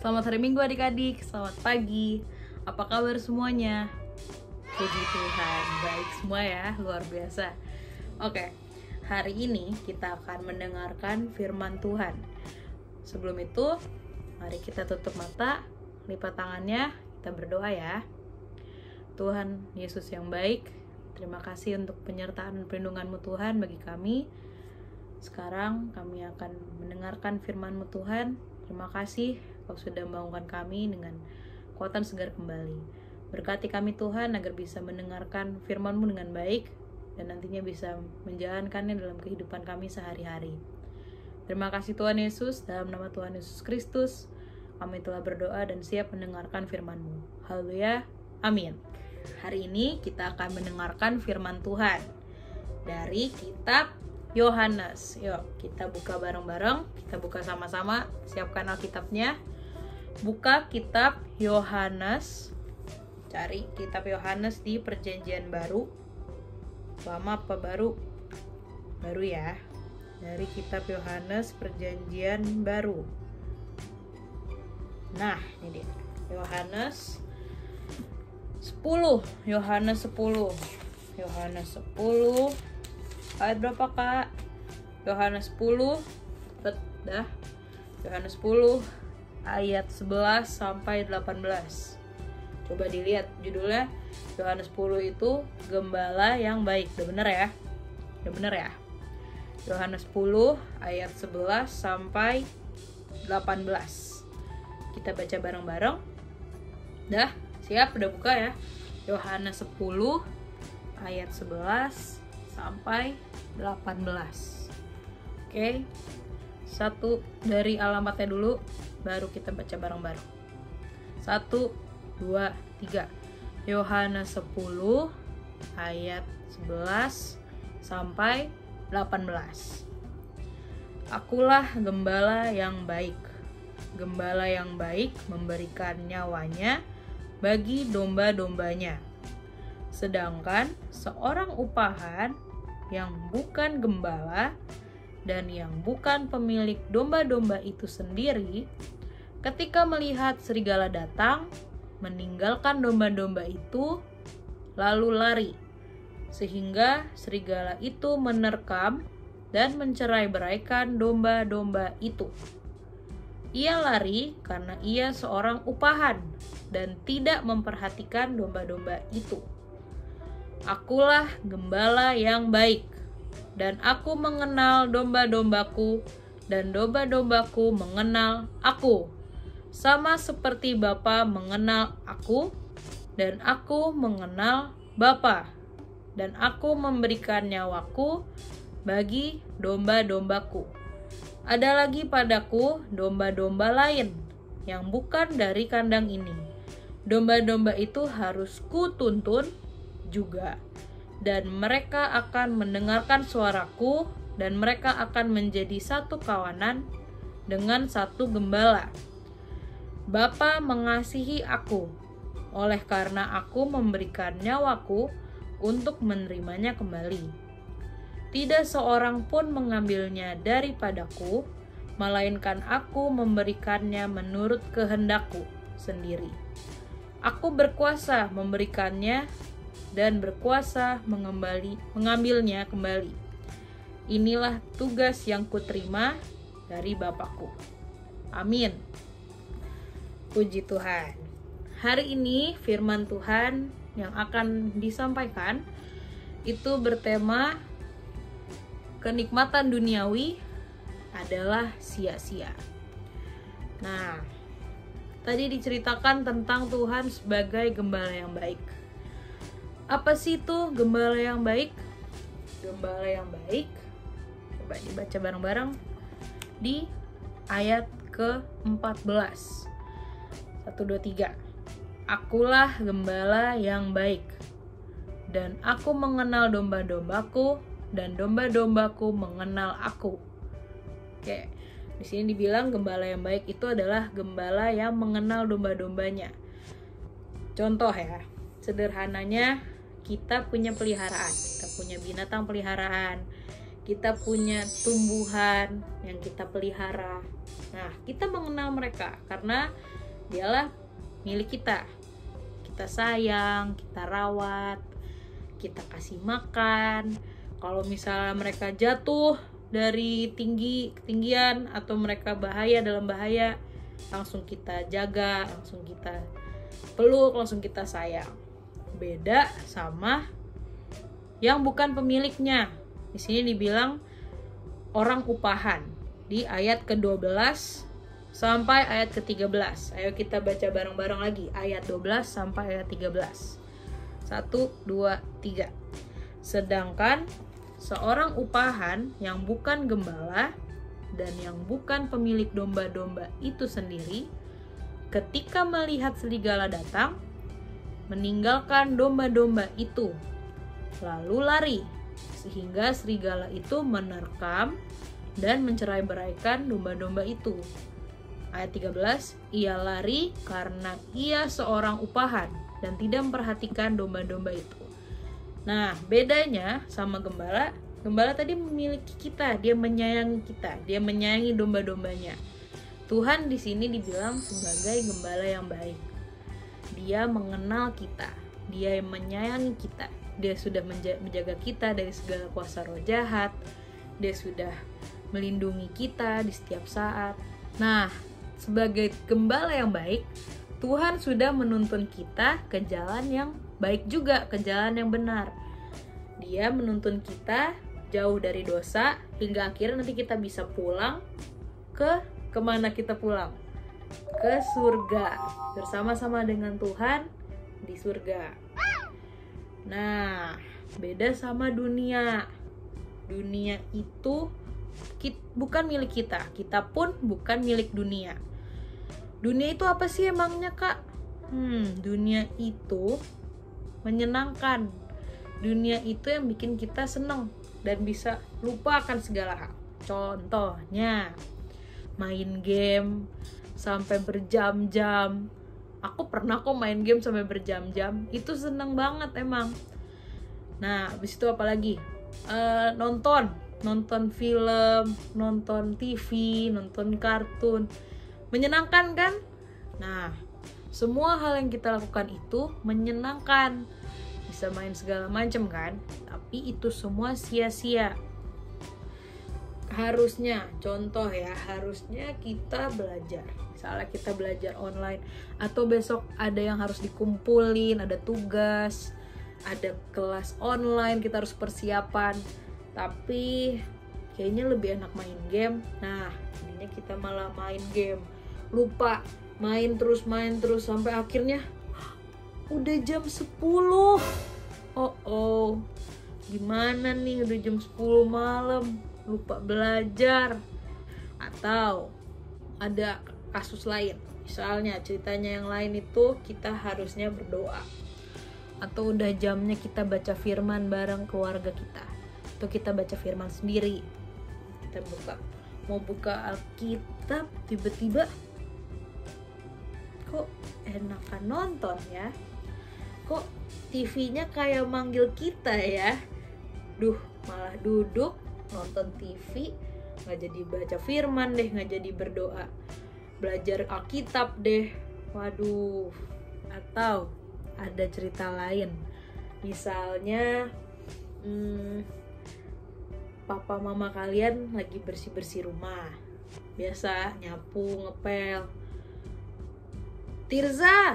Selamat hari Minggu adik-adik, selamat pagi. Apa kabar semuanya? Puji Tuhan, baik semua ya, luar biasa. Oke, hari ini kita akan mendengarkan firman Tuhan. Sebelum itu, mari kita tutup mata, lipat tangannya, kita berdoa ya. Tuhan Yesus yang baik, terima kasih untuk penyertaan perlindungan-Mu Tuhan bagi kami. Sekarang kami akan mendengarkan firman-Mu Tuhan. Terima kasih Kau sudah membangunkan kami dengan kekuatan segar kembali. Berkati kami Tuhan agar bisa mendengarkan firman-Mu dengan baik dan nantinya bisa menjalankannya dalam kehidupan kami sehari-hari. Terima kasih Tuhan Yesus, dalam nama Tuhan Yesus Kristus kami telah berdoa dan siap mendengarkan firman-Mu. Haleluya, amin. Hari ini kita akan mendengarkan firman Tuhan dari kitab Yohanes. Yuk kita buka bareng-bareng, kita buka sama-sama, siapkan Alkitabnya. Buka kitab Yohanes, cari kitab Yohanes di Perjanjian Baru. Lama apa baru? Baru ya. Dari kitab Yohanes Perjanjian Baru. Nah, ini dia. Yohanes 10. Yohanes 10 ayat berapa kak? Yohanes 10 dah. Yohanes 10 ayat 11 sampai 18. Coba dilihat judulnya. Yohanes 10 itu gembala yang baik. Udah bener ya? Udah bener ya? Yohanes 10 ayat 11 sampai 18. Kita baca bareng-bareng. Dah, siap? Udah buka ya? Yohanes 10 ayat 11 sampai 18. Oke. Satu dari alamatnya dulu, baru kita baca bareng-bareng. 1, 2, 3. Yohanes 10 ayat 11 sampai 18. Akulah gembala yang baik. Gembala yang baik memberikan nyawanya bagi domba-dombanya. Sedangkan seorang upahan yang bukan gembala dan yang bukan pemilik domba-domba itu sendiri, ketika melihat serigala datang, meninggalkan domba-domba itu, lalu lari, sehingga serigala itu menerkam dan mencerai-beraikan domba-domba itu. Ia lari karena ia seorang upahan dan tidak memperhatikan domba-domba itu. Akulah gembala yang baik, dan aku mengenal domba-dombaku, dan domba-dombaku mengenal aku, sama seperti Bapa mengenal aku, dan aku mengenal Bapa, dan aku memberikan nyawaku bagi domba-dombaku. Ada lagi padaku domba-domba lain yang bukan dari kandang ini. Domba-domba itu harus kutuntun juga, dan mereka akan mendengarkan suaraku, dan mereka akan menjadi satu kawanan dengan satu gembala. Bapa mengasihi aku, oleh karena aku memberikan nyawaku untuk menerimanya kembali. Tidak seorang pun mengambilnya daripadaku, melainkan aku memberikannya menurut kehendakku sendiri. Aku berkuasa memberikannya dan berkuasa mengambilnya kembali. Inilah tugas yang kuterima dari Bapakku. Amin. Puji Tuhan. Hari ini firman Tuhan yang akan disampaikan itu bertema kenikmatan duniawi adalah sia-sia. Nah, tadi diceritakan tentang Tuhan sebagai gembala yang baik. Apa sih itu gembala yang baik? Gembala yang baik, coba dibaca bareng-bareng di ayat ke-14. 1, 2, 3. Akulah gembala yang baik, dan aku mengenal domba-dombaku, dan domba-dombaku mengenal aku. Oke, di sini dibilang gembala yang baik itu adalah gembala yang mengenal domba-dombanya. Contoh ya, sederhananya kita punya peliharaan, kita punya binatang peliharaan, kita punya tumbuhan yang kita pelihara. Nah, kita mengenal mereka karena dialah milik kita. Kita sayang, kita rawat, kita kasih makan. Kalau misalnya mereka jatuh dari ketinggian atau mereka dalam bahaya, langsung kita jaga, langsung kita peluk, langsung kita sayang. Beda sama yang bukan pemiliknya. Di sini dibilang orang upahan di ayat ke-12 sampai ayat ke-13. Ayo kita baca bareng-bareng lagi ayat 12 sampai ayat 13. 1, 2, 3. Sedangkan seorang upahan yang bukan gembala dan yang bukan pemilik domba-domba itu sendiri, ketika melihat serigala datang, meninggalkan domba-domba itu, lalu lari, sehingga serigala itu menerkam dan mencerai-beraikan domba-domba itu. Ayat 13, ia lari karena ia seorang upahan dan tidak memperhatikan domba-domba itu. Nah, bedanya sama gembala tadi memiliki kita, dia menyayangi kita, dia menyayangi domba-dombanya. Tuhan di sini dibilang sebagai gembala yang baik. Dia mengenal kita, dia yang menyayangi kita, dia sudah menjaga kita dari segala kuasa roh jahat, dia sudah melindungi kita di setiap saat. Nah, sebagai gembala yang baik, Tuhan sudah menuntun kita ke jalan yang baik juga, ke jalan yang benar. Dia menuntun kita jauh dari dosa hingga akhirnya nanti kita bisa pulang kemana kita pulang? Ke surga, bersama-sama dengan Tuhan di surga. Nah, beda sama dunia. Dunia itu bukan milik kita, kita pun bukan milik dunia. Dunia itu apa sih emangnya, Kak? Dunia itu menyenangkan. Dunia itu yang bikin kita seneng dan bisa lupa akan segala hal. Contohnya, main game sampai berjam-jam. Aku pernah kok main game sampai berjam-jam. Itu seneng banget emang. Nah, habis itu apa lagi? Nonton film, nonton TV, nonton kartun. Menyenangkan kan? Nah, semua hal yang kita lakukan itu menyenangkan. Bisa main segala macam kan? Tapi itu semua sia-sia. Harusnya kita belajar. Misalnya kita belajar online atau besok ada yang harus dikumpulin, ada tugas, ada kelas online, kita harus persiapan. Tapi kayaknya lebih enak main game. Nah, jadinya kita malah main game. Lupa, main terus sampai akhirnya udah jam 10. Gimana nih, udah jam 10 malam, lupa belajar. Atau ada kasus lain, misalnya ceritanya yang lain itu kita harusnya berdoa, atau udah jamnya kita baca firman bareng keluarga kita, atau kita baca firman sendiri. Kita mau buka Alkitab, tiba-tiba kok enakan nonton ya, kok TV-nya kayak manggil kita ya. Malah duduk nonton TV, nggak jadi baca firman deh, nggak jadi berdoa, belajar Alkitab deh. Waduh. Atau ada cerita lain, misalnya papa mama kalian lagi bersih-bersih rumah, biasa nyapu, ngepel. Tirza,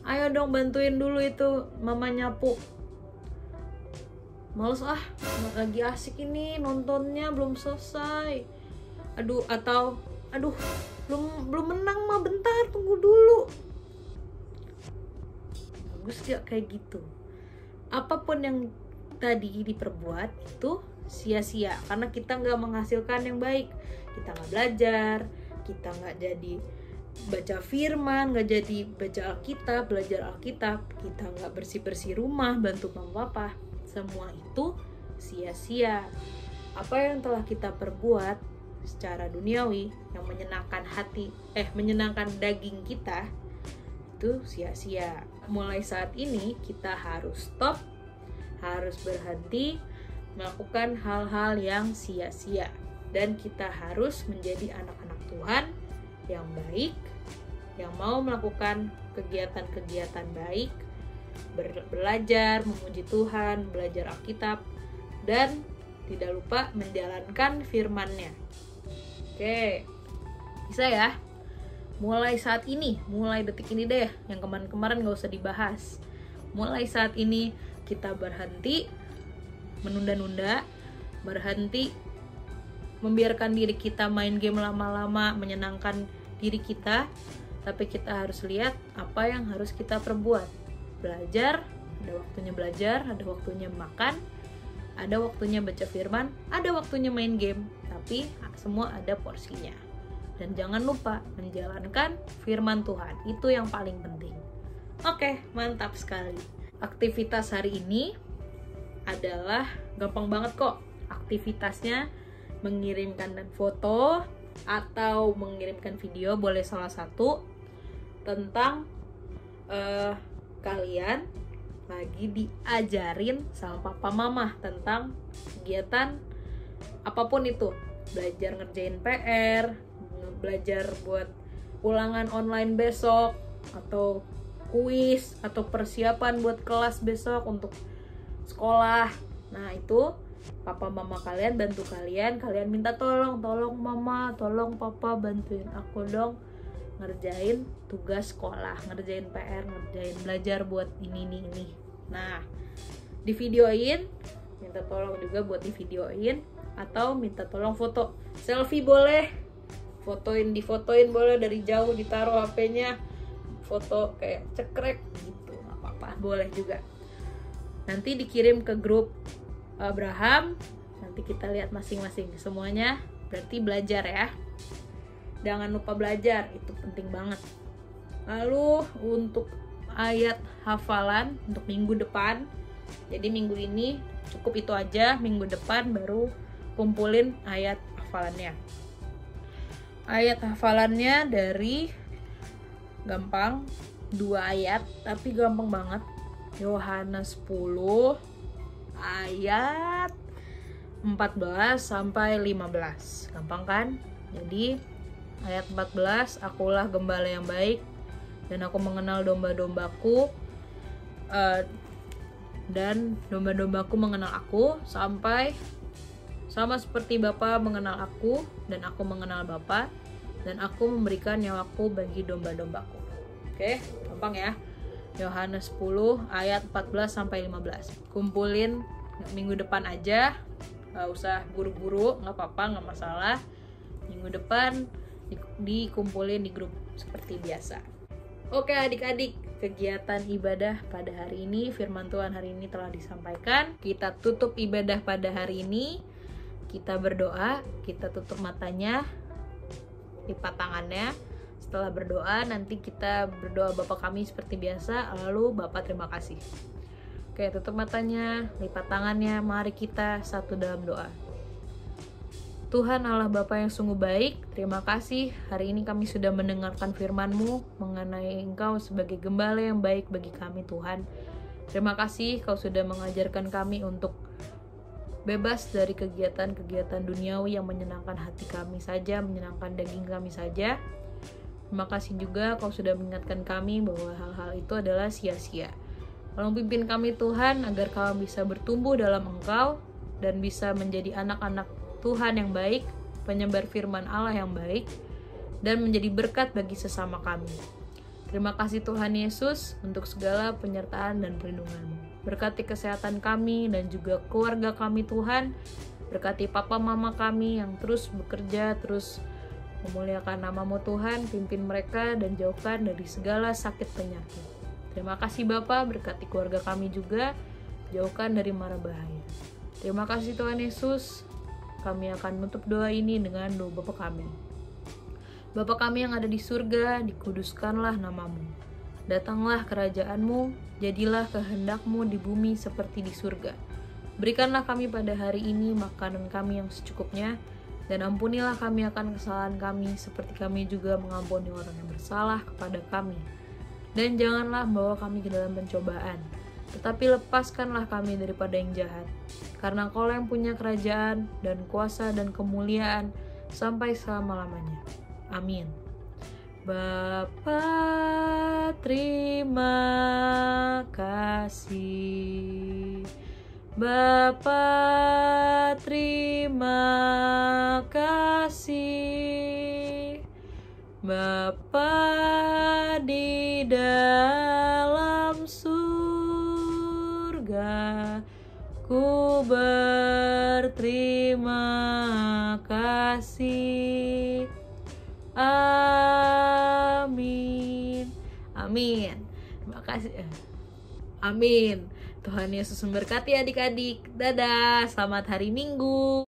ayo dong bantuin dulu itu mama nyapu. Males lagi asik ini nontonnya, belum selesai. Belum menang mah, bentar tunggu dulu. Bagus gak kayak gitu? Apapun yang tadi diperbuat itu sia-sia karena kita nggak menghasilkan yang baik. Kita nggak belajar, kita nggak jadi baca firman, nggak jadi baca Alkitab, belajar Alkitab, kita nggak bersih-bersih rumah, bantu mama papa. Semua itu sia-sia. Apa yang telah kita perbuat secara duniawi yang menyenangkan daging kita, itu sia-sia. Mulai saat ini kita harus stop, harus berhenti, melakukan hal-hal yang sia-sia. Dan kita harus menjadi anak-anak Tuhan yang baik, yang mau melakukan kegiatan-kegiatan baik, belajar, memuji Tuhan, belajar Alkitab, dan tidak lupa menjalankan firman-Nya. Oke, bisa ya? Mulai saat ini, mulai detik ini deh, yang kemarin-kemarin gak usah dibahas. Mulai saat ini kita berhenti menunda-nunda, berhenti membiarkan diri kita main game lama-lama, menyenangkan diri kita, tapi kita harus lihat apa yang harus kita perbuat. Belajar, ada waktunya belajar, ada waktunya makan, ada waktunya baca firman, ada waktunya main game, tapi semua ada porsinya. Dan jangan lupa menjalankan firman Tuhan, itu yang paling penting. Oke, mantap sekali. Aktivitas hari ini adalah gampang banget kok. Aktivitasnya mengirimkan foto atau mengirimkan video, boleh salah satu, tentang kalian lagi diajarin sama papa mama tentang kegiatan apapun itu. Belajar ngerjain PR, belajar buat ulangan online besok, atau kuis, atau persiapan buat kelas besok untuk sekolah. Nah itu papa mama kalian bantu kalian minta tolong mama, tolong papa bantuin aku dong ngerjain tugas sekolah, ngerjain PR, ngerjain belajar buat ini. Nah, di videoin, minta tolong juga buat di videoin, atau minta tolong foto. Selfie boleh, difotoin boleh dari jauh, ditaruh HP-nya, foto kayak cekrek gitu, nggak apa-apa, boleh juga. Nanti dikirim ke grup Abraham, nanti kita lihat masing-masing semuanya, berarti belajar ya. Jangan lupa belajar, itu penting banget. Lalu untuk ayat hafalan untuk minggu depan, jadi minggu ini cukup itu aja, minggu depan baru kumpulin ayat hafalannya. Ayat hafalannya dari gampang, 2 ayat, tapi gampang banget. Yohanes 10 ayat 14 sampai 15. Gampang kan? Jadi ayat 14, akulah gembala yang baik dan aku mengenal domba-dombaku, dan domba-dombaku mengenal aku, sampai sama seperti Bapa mengenal aku dan aku mengenal Bapa, dan aku memberikan nyawaku bagi domba-dombaku. Oke, gampang ya. Yohanes 10 ayat 14 sampai 15. Kumpulin minggu depan aja, nggak usah buru-buru, nggak apa-apa, nggak masalah. Minggu depan dikumpulin di grup seperti biasa. Oke adik-adik, kegiatan ibadah pada hari ini, firman Tuhan hari ini telah disampaikan. Kita tutup ibadah pada hari ini, kita berdoa, kita tutup matanya, lipat tangannya. Setelah berdoa, nanti kita berdoa Bapa kami seperti biasa, lalu Bapa terima kasih. Oke, tutup matanya, lipat tangannya, mari kita satu dalam doa. Tuhan Allah Bapa yang sungguh baik, terima kasih hari ini kami sudah mendengarkan firman-Mu mengenai Engkau sebagai gembala yang baik bagi kami Tuhan. Terima kasih Kau sudah mengajarkan kami untuk bebas dari kegiatan-kegiatan duniawi yang menyenangkan hati kami saja, menyenangkan daging kami saja. Terima kasih juga Kau sudah mengingatkan kami bahwa hal-hal itu adalah sia-sia. Tolong pimpin kami Tuhan agar kami bisa bertumbuh dalam Engkau dan bisa menjadi anak-anak Tuhan yang baik, penyebar firman Allah yang baik, dan menjadi berkat bagi sesama kami. Terima kasih Tuhan Yesus untuk segala penyertaan dan perlindungan-Mu. Berkati kesehatan kami dan juga keluarga kami Tuhan. Berkati papa mama kami yang terus bekerja, terus memuliakan nama-Mu Tuhan. Pimpin mereka dan jauhkan dari segala sakit penyakit. Terima kasih Bapa, berkati keluarga kami juga, jauhkan dari mara bahaya. Terima kasih Tuhan Yesus. Kami akan menutup doa ini dengan doa Bapa kami. Bapa kami yang ada di surga, dikuduskanlah nama-Mu. Datanglah kerajaan-Mu, jadilah kehendak-Mu di bumi seperti di surga. Berikanlah kami pada hari ini makanan kami yang secukupnya, dan ampunilah kami akan kesalahan kami, seperti kami juga mengampuni orang yang bersalah kepada kami. Dan janganlah membawa kami ke dalam pencobaan, tetapi lepaskanlah kami daripada yang jahat. Karena Engkau yang punya kerajaan dan kuasa dan kemuliaan sampai selama-lamanya. Amin. Bapa, terima kasih. Bapa, terima kasih. Bapa di dalam surga, ku berterima kasih. Amin. Amin. Terima kasih. Amin. Tuhan Yesus memberkati adik-adik. Dadah. Selamat hari Minggu.